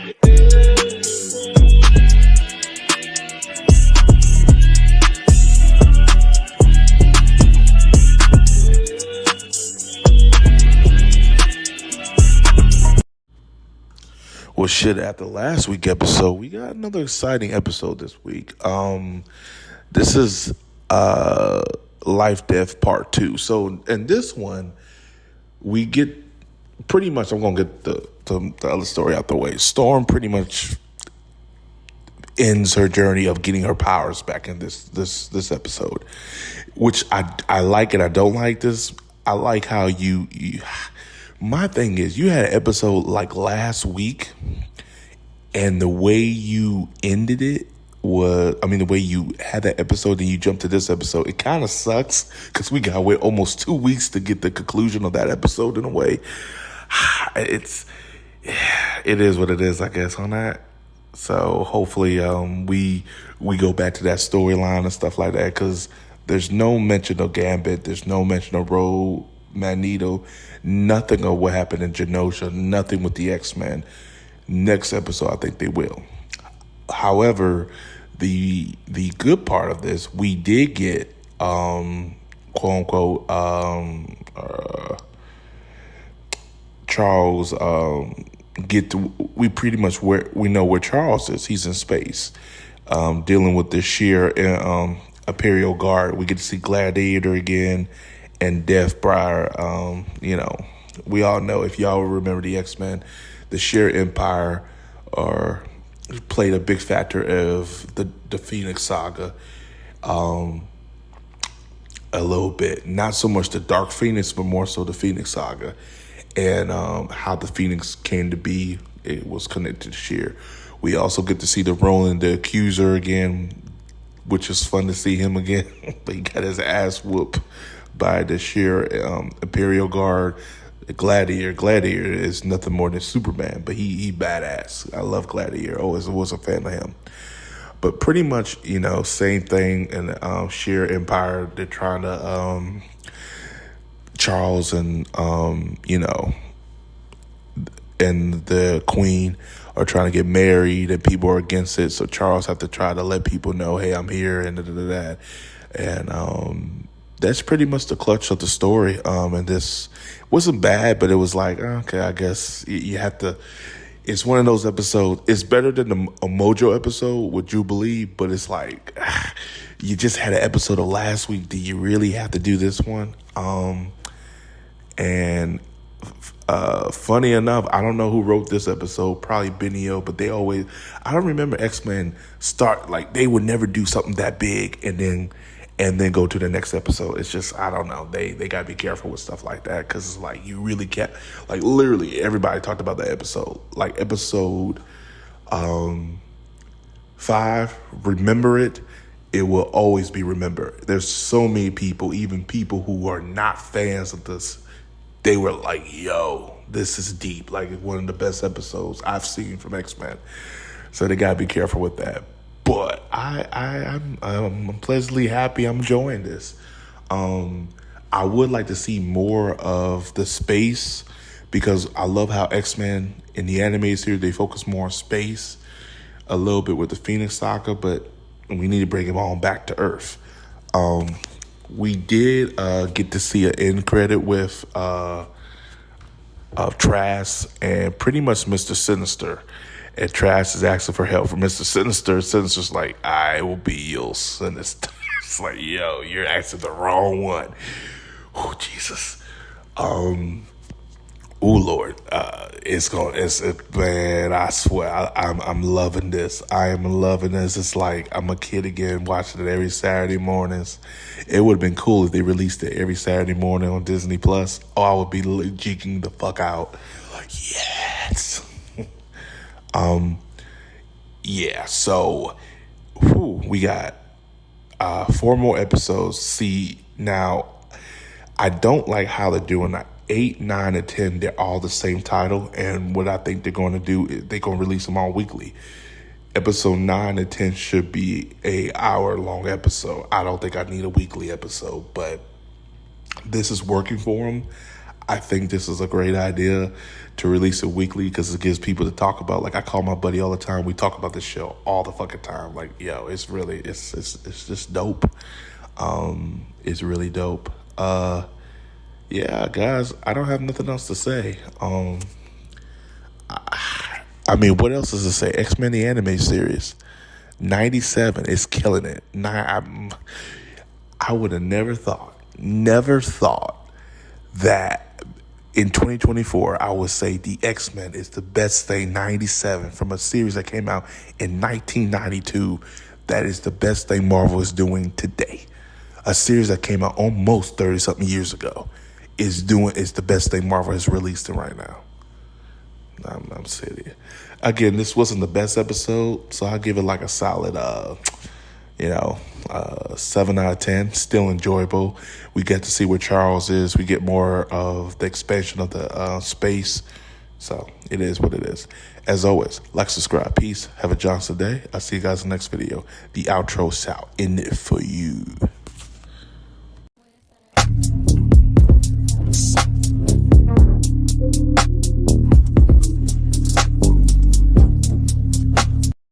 Well, shit, after last week's episode, we got another exciting episode this week. This is Life Death Part 2. So, in this one, we get pretty much, I'm going to get the other story out the way. Storm pretty much ends her journey of getting her powers back in this episode, which I like it. I don't like this. I like how you my thing is, you had an episode like last week, and the way you ended it the way you had that episode and you jumped to this episode, it kind of sucks because we got to wait almost 2 weeks to get the conclusion of that episode in a way. It is what it is, I guess, on that. So hopefully we go back to that storyline and stuff like that, because there's no mention of Gambit, there's no mention of Rogue, Magneto, nothing of what happened in Genosha, nothing with the X-Men. Next episode, I think they will. However, the good part of this, we did get quote unquote Charles we pretty much we know where Charles is. He's in space, dealing with the sheer Imperial Guard. We get to see Gladiator again and Deathbriar. We all know, if y'all remember the X-Men, the sheer Empire played a big factor of the Phoenix Saga. A little bit, not so much the Dark Phoenix, but more so the Phoenix Saga, and how the Phoenix came to be. It was connected to Sheer. We also get to see the Roland the Accuser again, which is fun to see him again. But he got his ass whooped by the Sheer Imperial Guard. Gladiator is nothing more than Superman, but he badass. I love Gladiator. Always was a fan of him. But pretty much, same thing in Sheer Empire. They're trying to Charles and and the Queen are trying to get married, and people are against it. So Charles have to try to let people know, hey, I'm here, and that. And that's pretty much the clutch of the story. And this wasn't bad, but it was like, okay, I guess you have to. It's one of those episodes. It's better than a Mojo episode with Jubilee, but it's like, you just had an episode of last week. Do you really have to do this one? And funny enough, I don't know who wrote this episode, probably Benio, but I don't remember X-Men start, like, they would never do something that big and then go to the next episode. It's just, I don't know. They got to be careful with stuff like that, because it's like, you really can't, like, literally everybody talked about that episode. Like, episode 5, remember it. It will always be remembered. There's so many people, even people who are not fans of this, they were like, yo, this is deep. Like, one of the best episodes I've seen from X-Men. So they got to be careful with that. But I'm pleasantly happy. I'm enjoying this. I would like to see more of the space, because I love how X-Men in the animated series, they focus more on space, a little bit with the Phoenix Saga, but we need to bring him on back to Earth. We did get to see an end credit with Trask and pretty much Mr. Sinister. And Trask is asking for help from Mr. Sinister. Sinister's like, I will be your Sinister. It's like, yo, you're asking the wrong one. Oh, Jesus. Lord. Man, I swear, I'm loving this. I am loving this. It's like I'm a kid again, watching it every Saturday mornings. It would have been cool if they released it every Saturday morning on Disney Plus. Oh, I would be geeking the fuck out. Like, yes. So we got 4 more episodes. See, now, I don't like how they're doing that. 8, 9, and 10, they're all the same title, and what I think they're going to do is they're going to release them all weekly. Episode 9 and 10 should be a hour-long episode. I don't think I need a weekly episode, but this is working for them. I think this is a great idea to release it weekly because it gives people to talk about. Like I call my buddy all the time. We talk about this show all the fucking time. Like, yo, it's really it's just dope. It's really dope. Yeah, guys, I don't have nothing else to say. I mean, what else is to say? X-Men the anime series, 97 is killing it. I would have never thought that in 2024, I would say the X-Men is the best thing, 97, from a series that came out in 1992. That is the best thing Marvel is doing today. A series that came out almost 30-something years ago is the best thing Marvel has released right now. I'm serious. Again, this wasn't the best episode, so I'll give it like a solid 7 out of 10. Still enjoyable. We get to see where Charles is. We get more of the expansion of the space. So it is what it is. As always, like, subscribe. Peace. Have a Johnson day. I'll see you guys in the next video. The outro's out in it for you.